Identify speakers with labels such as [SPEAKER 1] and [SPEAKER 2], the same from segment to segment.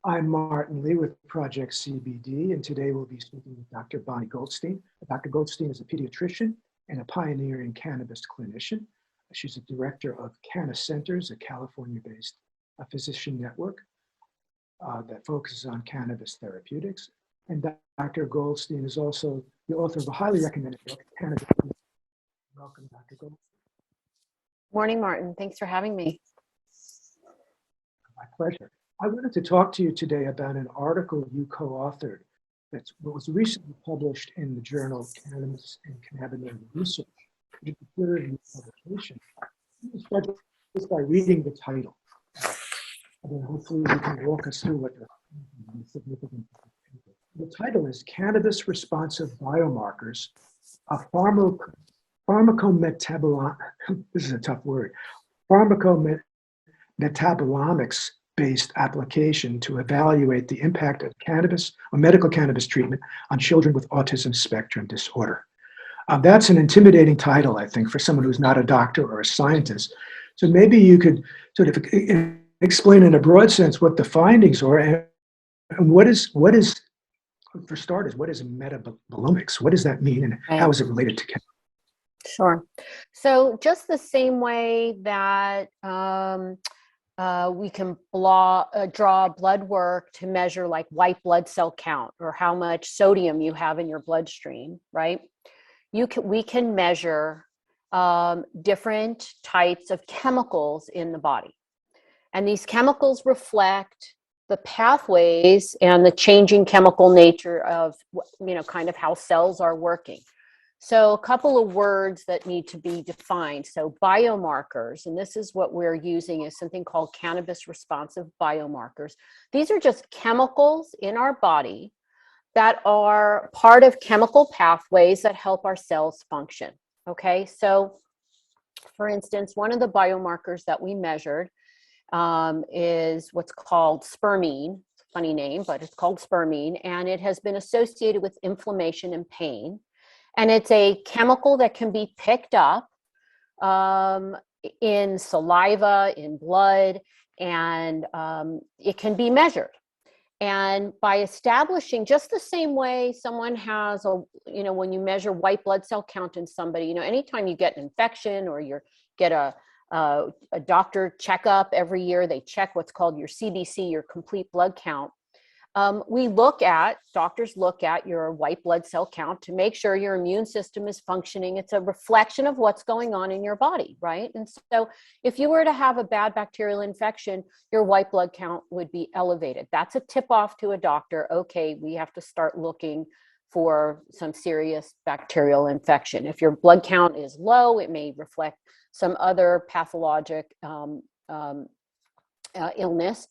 [SPEAKER 1] I'm Martin Lee with Project CBD, and today we'll be speaking with Dr. Bonnie Goldstein. Dr. Goldstein is a pediatrician and a pioneering cannabis clinician. She's a director of Canna Centers, a California-based physician network that focuses on cannabis therapeutics. And Dr. Goldstein is also the author of a highly recommended book, Cannabis. Welcome, Dr. Goldstein.
[SPEAKER 2] Morning, Martin. Thanks for having me.
[SPEAKER 1] My pleasure. I wanted to talk to you today about an article you co-authored that was recently published in the journal Cannabis and Cannabinoid Research, which is a peer-reviewed publication. I'm going to start just by reading the title. And then hopefully you can walk us through what the significance of the paper. The title is Cannabis Responsive Biomarkers, a pharmacometabolite, this is a tough word, pharmacometabolomics-based application to evaluate the impact of cannabis or medical cannabis treatment on children with autism spectrum disorder. That's an intimidating title, I think, for someone who's not a doctor or a scientist. So maybe you could sort of explain in a broad sense what the findings are and what is, for starters, what is metabolomics? What does that mean and how is it related to cannabis?
[SPEAKER 2] Sure. So just the same way that we can draw blood work to measure like white blood cell count or how much sodium you have in your bloodstream, right? We can measure different types of chemicals in the body. And these chemicals reflect the pathways and the changing chemical nature of, kind of how cells are working. So a couple of words that need to be defined. So biomarkers, and this is what we're using, is something called cannabis responsive biomarkers. These are just chemicals in our body that are part of chemical pathways that help our cells function. Okay, so for instance, one of the biomarkers that we measured is what's called spermine. Funny name, but it's called spermine, and it has been associated with inflammation and pain. And it's a chemical that can be picked up in saliva, in blood, and it can be measured. And by establishing, just the same way someone has when you measure white blood cell count in somebody, anytime you get an infection or you get a doctor checkup every year, they check what's called your CBC, your complete blood count. Doctors look at your white blood cell count to make sure your immune system is functioning. It's a reflection of what's going on in your body, right? And so if you were to have a bad bacterial infection, your white blood count would be elevated. That's a tip off to a doctor. Okay, we have to start looking for some serious bacterial infection. If your blood count is low, it may reflect some other pathologic illness.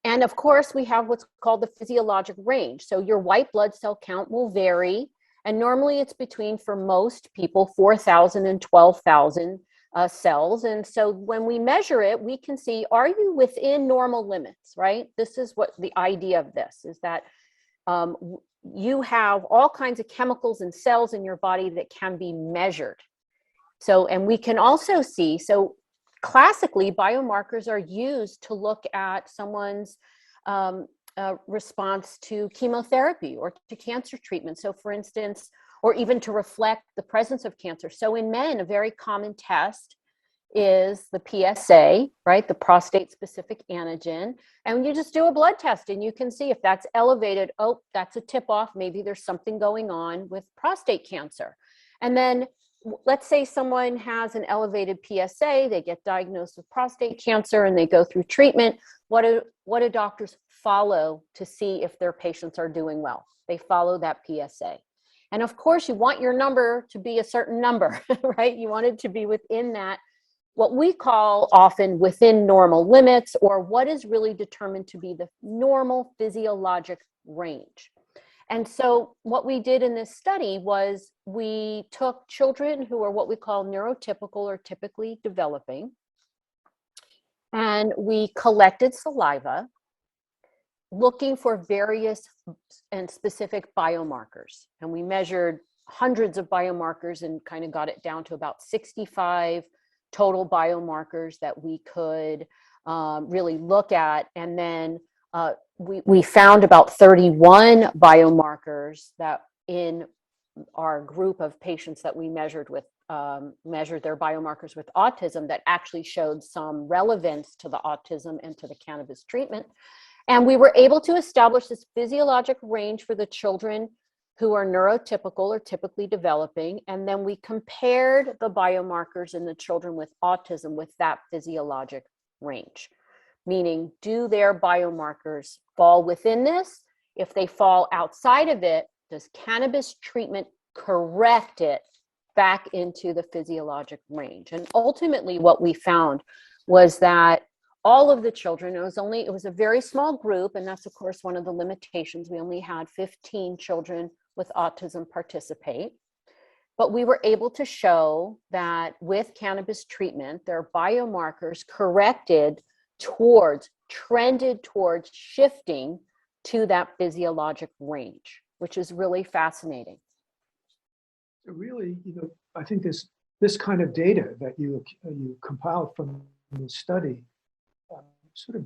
[SPEAKER 2] And of course, we have what's called the physiologic range. So your white blood cell count will vary. And normally it's between, for most people, 4,000 and 12,000 cells. And so when we measure it, we can see, are you within normal limits, right? This is what the idea of this is, that you have all kinds of chemicals and cells in your body that can be measured. So, and we can also see, so classically, biomarkers are used to look at someone's response to chemotherapy or to cancer treatment. So for instance, or even to reflect the presence of cancer. So in men, a very common test is the PSA, right? The prostate specific antigen. And you just do a blood test and you can see if that's elevated, oh, that's a tip off. Maybe there's something going on with prostate cancer. And then let's say someone has an elevated PSA, they get diagnosed with prostate cancer and they go through treatment. What do doctors follow to see if their patients are doing well? They follow that PSA. And of course, you want your number to be a certain number, right? You want it to be within that, what we call often within normal limits, or what is really determined to be the normal physiologic range. And so what we did in this study was we took children who are what we call neurotypical or typically developing, and we collected saliva looking for various and specific biomarkers. And we measured hundreds of biomarkers and kind of got it down to about 65 total biomarkers that we could really look at. And then we found about 31 biomarkers that in our group of patients that we measured with measured their biomarkers with autism that actually showed some relevance to the autism and to the cannabis treatment. And we were able to establish this physiologic range for the children who are neurotypical or typically developing. And then we compared the biomarkers in the children with autism with that physiologic range. Meaning, do their biomarkers fall within this? If they fall outside of it, does cannabis treatment correct it back into the physiologic range? And ultimately what we found was that all of the children, it was a very small group, and that's of course one of the limitations. We only had 15 children with autism participate, but we were able to show that with cannabis treatment, their biomarkers trended towards shifting to that physiologic range, which is really fascinating.
[SPEAKER 1] Really, I think this kind of data that you compiled from the study sort of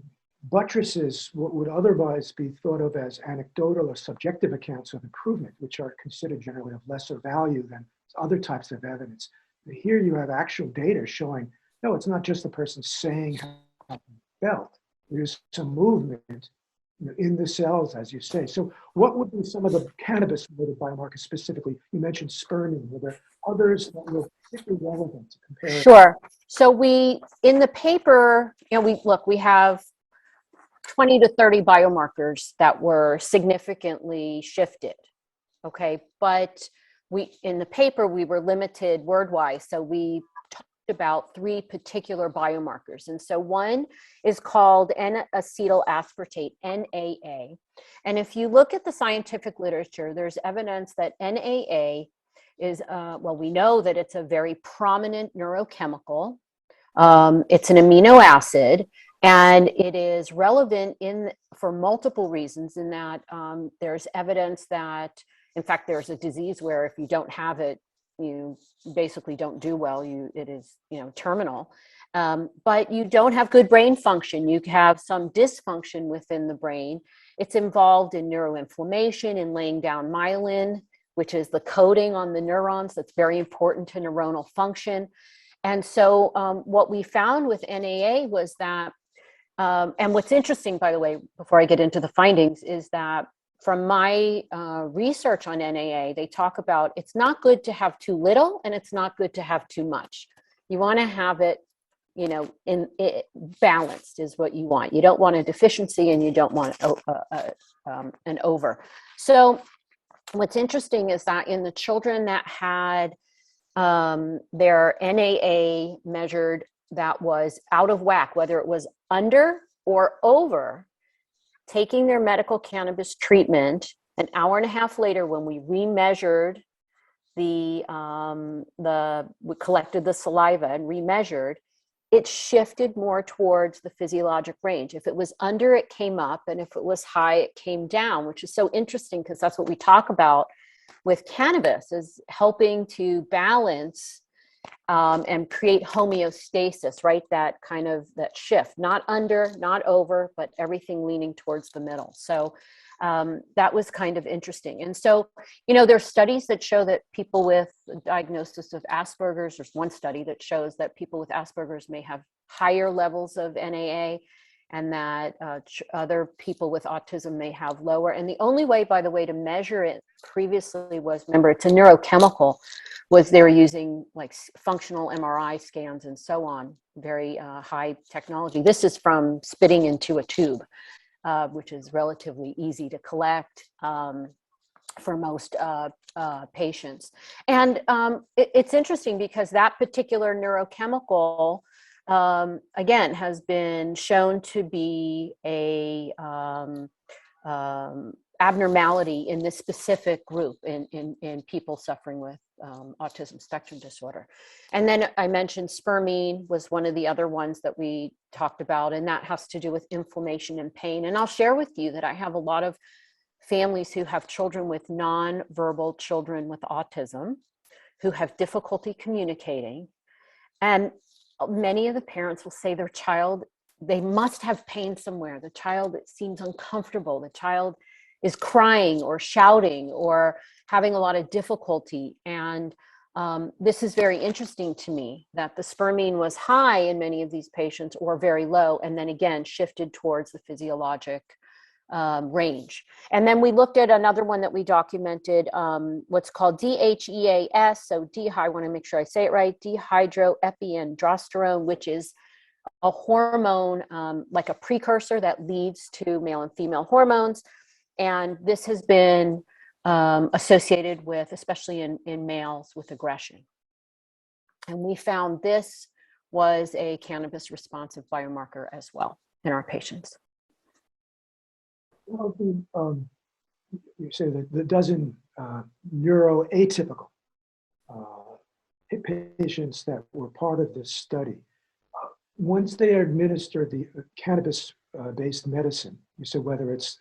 [SPEAKER 1] buttresses what would otherwise be thought of as anecdotal or subjective accounts of improvement, which are considered generally of lesser value than other types of evidence. But here you have actual data showing, no, it's not just the person saying how they felt. There's some movement in the cells, as you say. So what would be some of the cannabis-related biomarkers specifically? You mentioned spermine. Were there others that were particularly relevant to compare?
[SPEAKER 2] Sure. So in the paper, we have 20 to 30 biomarkers that were significantly shifted. Okay. But in the paper, we were limited word-wise. So we talked about 3 particular biomarkers. And so one is called N-acetyl aspartate, NAA. And if you look at the scientific literature, there's evidence that NAA is, we know that it's a very prominent neurochemical. It's an amino acid, and it is relevant for multiple reasons in that there's evidence that, in fact, there's a disease where if you don't have it, you basically don't do well. It is, terminal. But you don't have good brain function. You have some dysfunction within the brain. It's involved in neuroinflammation and laying down myelin, which is the coating on the neurons that's very important to neuronal function. And so what we found with NAA was that, and what's interesting, by the way, before I get into the findings, is that from my research on NAA, they talk about it's not good to have too little and it's not good to have too much. You want to have it, balanced is what you want. You don't want a deficiency and you don't want an over. So what's interesting is that in the children that had their NAA measured that was out of whack, whether it was under or over, taking their medical cannabis treatment, an hour and a half later when we remeasured we collected the saliva and remeasured, it shifted more towards the physiologic range. If it was under, it came up, and if it was high, it came down, which is so interesting because that's what we talk about with cannabis, is helping to balance and create homeostasis, right? That shift, not under, not over, but everything leaning towards the middle. So that was kind of interesting. And so, there's studies that show that people with diagnosis of Asperger's, there's one study that shows that people with Asperger's may have higher levels of NAA, and that other people with autism may have lower. And the only way, by the way, to measure it previously was, remember, it's a neurochemical, was they were using like functional MRI scans and so on, very high technology. This is from spitting into a tube, which is relatively easy to collect for most patients. And it's interesting because that particular neurochemical, again, has been shown to be a abnormality in this specific group in people suffering with autism spectrum disorder. And then I mentioned spermine was one of the other ones that we talked about, and that has to do with inflammation and pain. And I'll share with you that I have a lot of families who have children with nonverbal children with autism who have difficulty communicating. And many of the parents will say their child they must have pain somewhere. The child, it seems uncomfortable. The child is crying or shouting or having a lot of difficulty. And this is very interesting to me that the spermine was high in many of these patients or very low, and then again shifted towards the physiologic range. And then we looked at another one that we documented, what's called DHEAS. So I want to make sure I say it right, dehydroepiandrosterone, which is a hormone, like a precursor that leads to male and female hormones. And this has been associated with, especially in males, with aggression. And we found this was a cannabis responsive biomarker as well in our patients.
[SPEAKER 1] Well, you say that the dozen neuroatypical patients that were part of this study, once they are administered the cannabis-based medicine, you said whether it's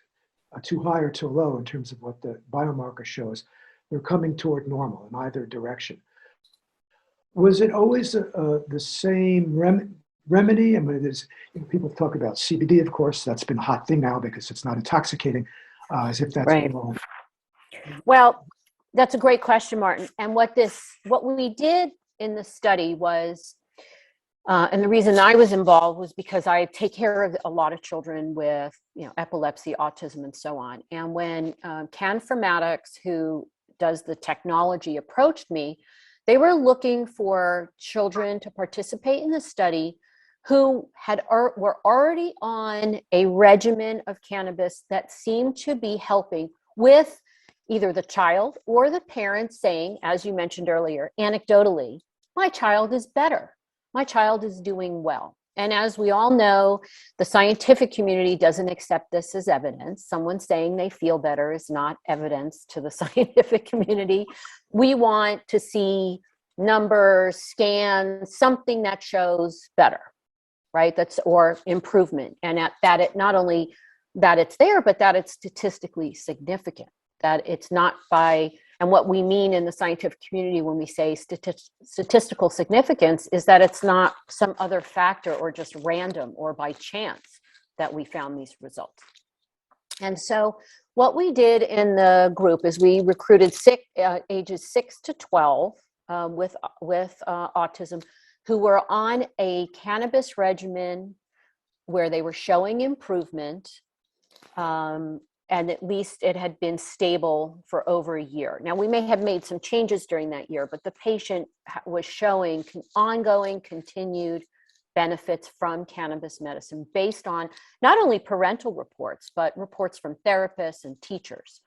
[SPEAKER 1] too high or too low in terms of what the biomarker shows, they're coming toward normal in either direction. Was it always the same remedy? I mean, people talk about CBD, of course. That's been a hot thing now because it's not intoxicating, as if that's
[SPEAKER 2] right.
[SPEAKER 1] wrong.
[SPEAKER 2] Well, that's a great question, Martin. And what we did in the study was, and the reason I was involved was because I take care of a lot of children with, epilepsy, autism, and so on. And when Canformatics, who does the technology, approached me, they were looking for children to participate in the study who were already on a regimen of cannabis that seemed to be helping with either the child or the parents saying, as you mentioned earlier, anecdotally, my child is better. My child is doing well. And as we all know, the scientific community doesn't accept this as evidence. Someone saying they feel better is not evidence to the scientific community. We want to see numbers, scans, something that shows better, right? Or improvement. And that it not only that it's there, but that it's statistically significant, that it's not by. And what we mean in the scientific community when we say statistical significance is that it's not some other factor or just random or by chance that we found these results. And so what we did in the group is we recruited ages 6 to 12 with autism who were on a cannabis regimen where they were showing improvement, and at least it had been stable for over a year. Now, we may have made some changes during that year, but the patient was showing ongoing, continued benefits from cannabis medicine based on not only parental reports, but reports from therapists and teachers.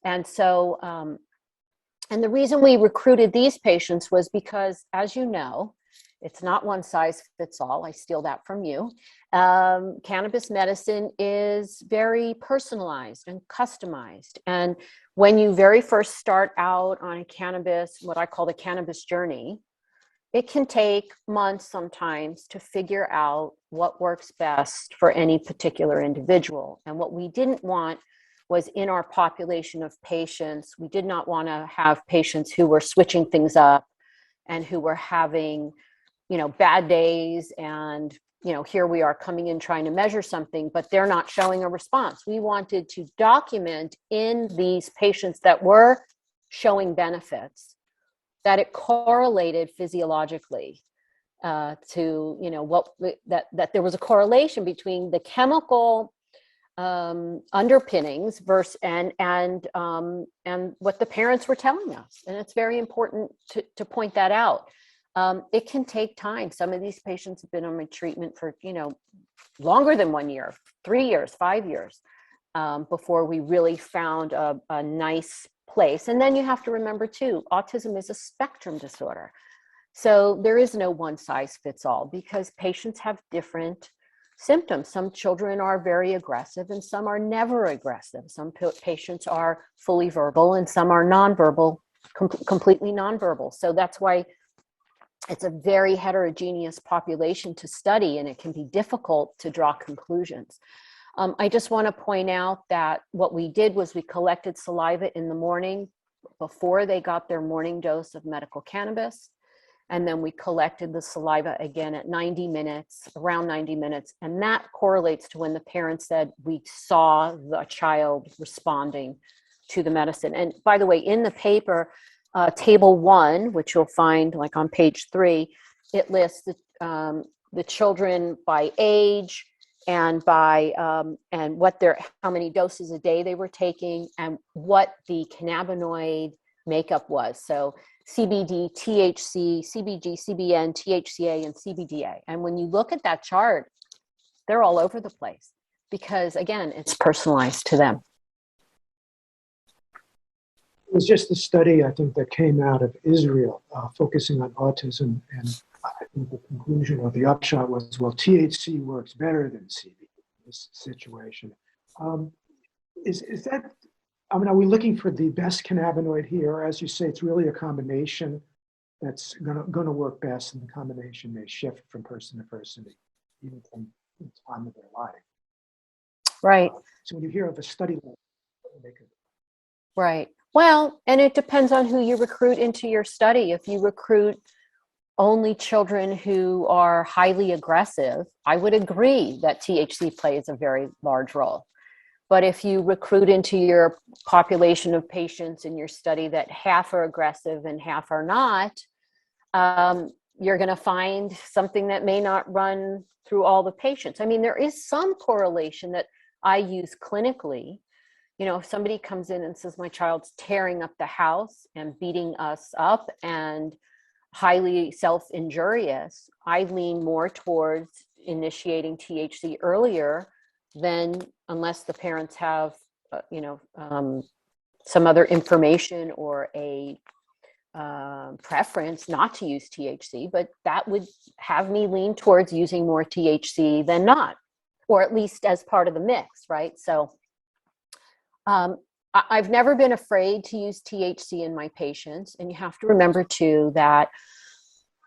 [SPEAKER 2] And so, and the reason we recruited these patients was because, as you know, it's not one size fits all. I steal that from you. Cannabis medicine is very personalized and customized. And when you very first start out on a cannabis, what I call the cannabis journey, it can take months sometimes to figure out what works best for any particular individual. And what we didn't want was in our population of patients, we did not want to have patients who were switching things up and who were having bad days, and here we are coming in trying to measure something, but they're not showing a response. We wanted to document in these patients that were showing benefits that it correlated physiologically to that there was a correlation between the chemical underpinnings versus and what the parents were telling us. And it's very important to point that out. It can take time. Some of these patients have been on my treatment for, longer than 1 year, 3 years, 5 years, before we really found a nice place. And then you have to remember too, autism is a spectrum disorder. So there is no one size fits all because patients have different symptoms. Some children are very aggressive and some are never aggressive. Some patients are fully verbal and some are nonverbal, completely nonverbal. So that's why it's a very heterogeneous population to study, and it can be difficult to draw conclusions. I just want to point out that what we did was we collected saliva in the morning before they got their morning dose of medical cannabis. And then we collected the saliva again at 90 minutes, around 90 minutes. And that correlates to when the parents said, we saw the child responding to the medicine. And by the way, in the paper, table 1, which you'll find like on page 3, it lists the children by age and by and what how many doses a day they were taking and what the cannabinoid makeup was. So CBD, THC, CBG, CBN, THCA, and CBDA. And when you look at that chart, they're all over the place because, again, it's personalized to them.
[SPEAKER 1] It was just a study, I think, that came out of Israel focusing on autism. And I think the conclusion or the upshot was, well, THC works better than CBD in this situation. Is that, I mean, are we looking for the best cannabinoid here? Or as you say, it's really a combination that's gonna work best, and the combination may shift from person to person, even from the time of their life.
[SPEAKER 2] Right.
[SPEAKER 1] So when you hear of a study like that,
[SPEAKER 2] Right. Well, and it depends on who you recruit into your study. If you recruit only children who are highly aggressive, I would agree that THC plays a very large role. But if you recruit into your population of patients in your study that half are aggressive and half are not, you're going to find something that may not run through all the patients. I mean, there is some correlation that I use clinically. You know, if somebody comes in and says, my child's tearing up the house and beating us up and highly self-injurious, I lean more towards initiating THC earlier than unless the parents have, some other information or a preference not to use THC, but that would have me lean towards using more THC than not, or at least as part of the mix, right? So I've never been afraid to use THC in my patients. And you have to remember too that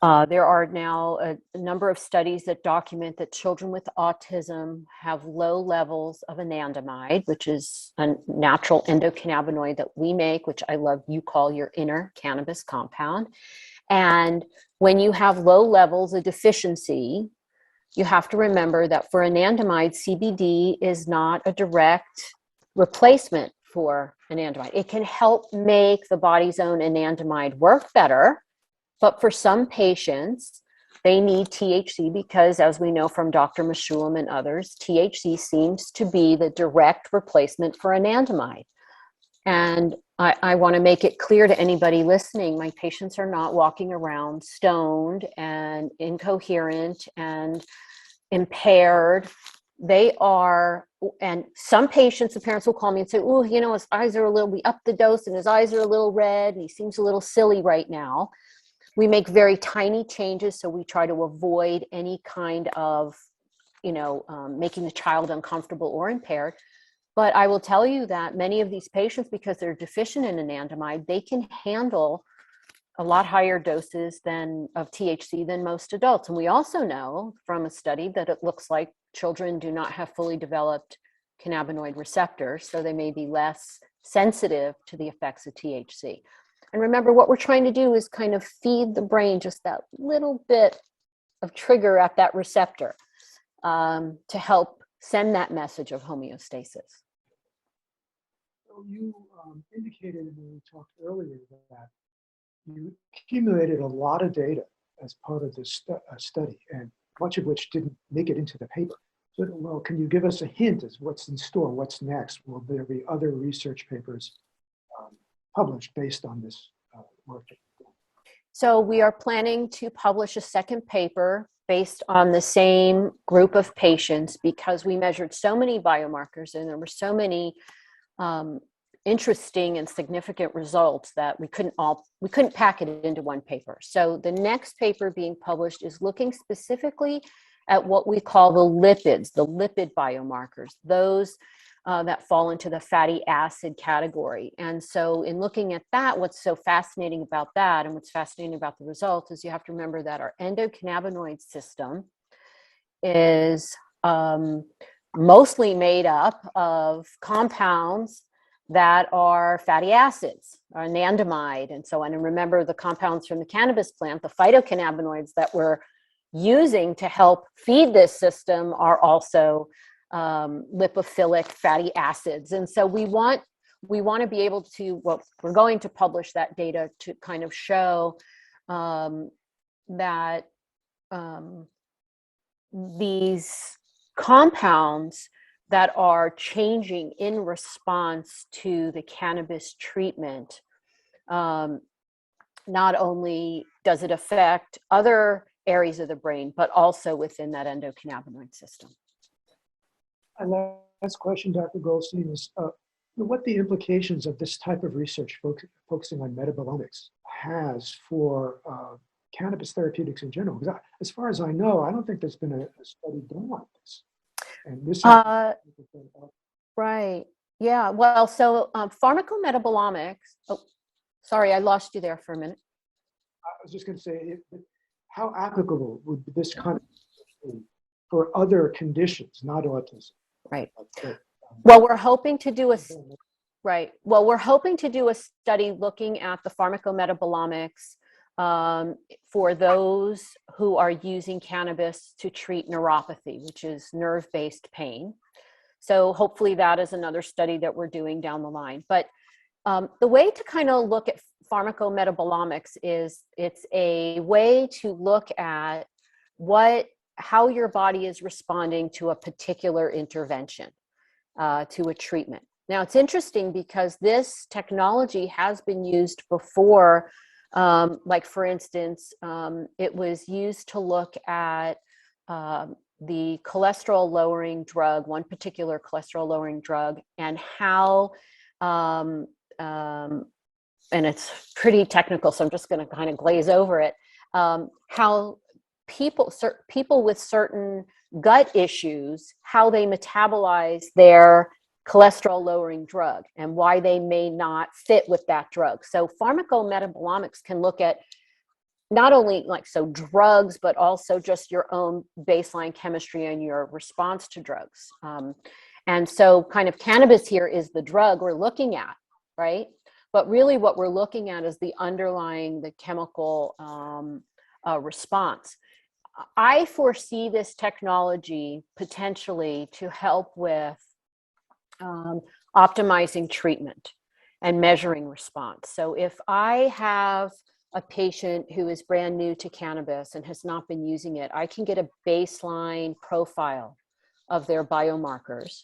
[SPEAKER 2] there are now a number of studies that document that children with autism have low levels of anandamide, which is a natural endocannabinoid that we make, which I love you call your inner cannabis compound. And when you have low levels of deficiency, you have to remember that for anandamide, CBD is not a direct replacement for anandamide. It can help make the body's own anandamide work better. But for some patients, they need THC because, as we know from Dr. Mechoulam and others, THC seems to be the direct replacement for anandamide. And I want to make it clear to anybody listening, my patients are not walking around stoned and incoherent and impaired. They are, and some patients, the parents will call me and say, oh, you know, his eyes are we upped the dose and his eyes are a little red and he seems a little silly right now. We make very tiny changes, so we try to avoid any kind of, making the child uncomfortable or impaired. But I will tell you that many of these patients, because they're deficient in anandamide, they can handle a lot higher doses of THC than most adults. And we also know from a study that it looks like children do not have fully developed cannabinoid receptors, so they may be less sensitive to the effects of THC. And remember, what we're trying to do is kind of feed the brain just that little bit of trigger at that receptor to help send that message of homeostasis.
[SPEAKER 1] So you indicated when we talked earlier that you accumulated a lot of data as part of this study, and much of which didn't make it into the paper. So, well, can you give us a hint as what's in store? What's next? Will there be other research papers published based on this work?
[SPEAKER 2] So we are planning to publish a second paper based on the same group of patients because we measured so many biomarkers and there were so many interesting and significant results that we couldn't pack it into one paper. So the next paper being published is looking specifically at what we call the lipids, the lipid biomarkers, those that fall into the fatty acid category. And so in looking at that, what's so fascinating about that and what's fascinating about the results is you have to remember that our endocannabinoid system is mostly made up of compounds that are fatty acids, or anandamide, and so on. And remember, the compounds from the cannabis plant, the phytocannabinoids that we're using to help feed this system, are also lipophilic fatty acids. And so we want to be able to, well, we're going to publish that data to kind of show that these compounds that are changing in response to the cannabis treatment, not only does it affect other areas of the brain, but also within that endocannabinoid system.
[SPEAKER 1] And last question, Dr. Goldstein, is what the implications of this type of research focusing on metabolomics has for cannabis therapeutics in general? Because as far as I know, I don't think there's been a study done like this. And this
[SPEAKER 2] right. Yeah. Well, so pharmacometabolomics. Oh, sorry, I lost you there for a minute.
[SPEAKER 1] I was just going to say, how applicable would this kind of be for other conditions, not autism?
[SPEAKER 2] Right. Well, we're hoping to do a right. Well, we're hoping to do a study looking at the pharmacometabolomics for those who are using cannabis to treat neuropathy, which is nerve-based pain. So hopefully that is another study that we're doing down the line. But the way to kind of look at pharmacometabolomics is it's a way to look at how your body is responding to a particular intervention, to a treatment. Now, it's interesting because this technology has been used before. Like, for instance, it was used to look at the cholesterol-lowering drug, one particular cholesterol-lowering drug, and how, and it's pretty technical, so I'm just going to kind of glaze over it, how people with certain gut issues, how they metabolize their cholesterol-lowering drug and why they may not fit with that drug. So pharmacometabolomics can look at not only drugs, but also just your own baseline chemistry and your response to drugs. And so kind of cannabis here is the drug we're looking at, right? But really what we're looking at is the chemical response. I foresee this technology potentially to help with optimizing treatment and measuring response. So if I have a patient who is brand new to cannabis and has not been using it, I can get a baseline profile of their biomarkers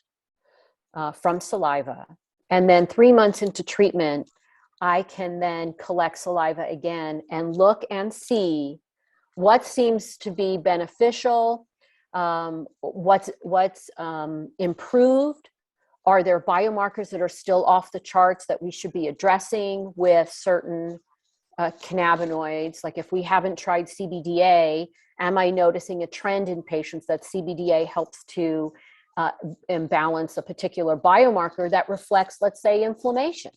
[SPEAKER 2] from saliva. And then 3 months into treatment, I can then collect saliva again and look and see what seems to be beneficial, what's improved. Are there biomarkers that are still off the charts that we should be addressing with certain cannabinoids? Like if we haven't tried CBDA, am I noticing a trend in patients that CBDA helps to imbalance a particular biomarker that reflects, let's say, inflammation?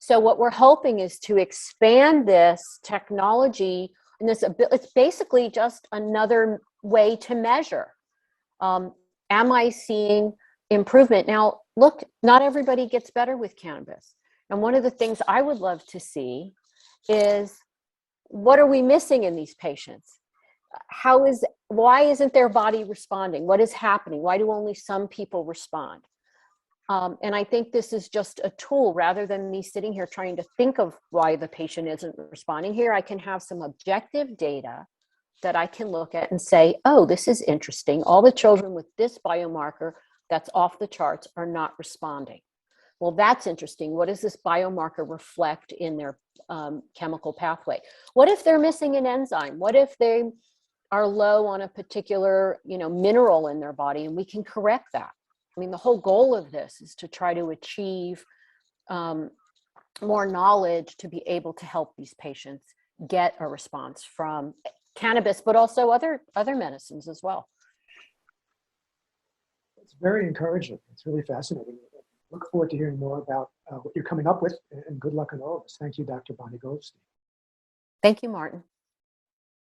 [SPEAKER 2] So what we're hoping is to expand this technology, and it's basically just another way to measure. Am I seeing improvement? Now, look, not everybody gets better with cannabis. And one of the things I would love to see is, what are we missing in these patients? Why isn't their body responding? What is happening? Why do only some people respond? And I think this is just a tool rather than me sitting here trying to think of why the patient isn't responding. Here, I can have some objective data that I can look at and say, oh, this is interesting. All the children with this biomarker that's off the charts are not responding. Well, that's interesting. What does this biomarker reflect in their chemical pathway? What if they're missing an enzyme? What if they are low on a particular, mineral in their body, and we can correct that? I mean, the whole goal of this is to try to achieve more knowledge to be able to help these patients get a response from cannabis, but also other medicines as well.
[SPEAKER 1] It's very encouraging. It's really fascinating. Look forward to hearing more about what you're coming up with, and good luck on all of this. Thank you, Dr. Bonnie Goldstein.
[SPEAKER 2] Thank you, Martin.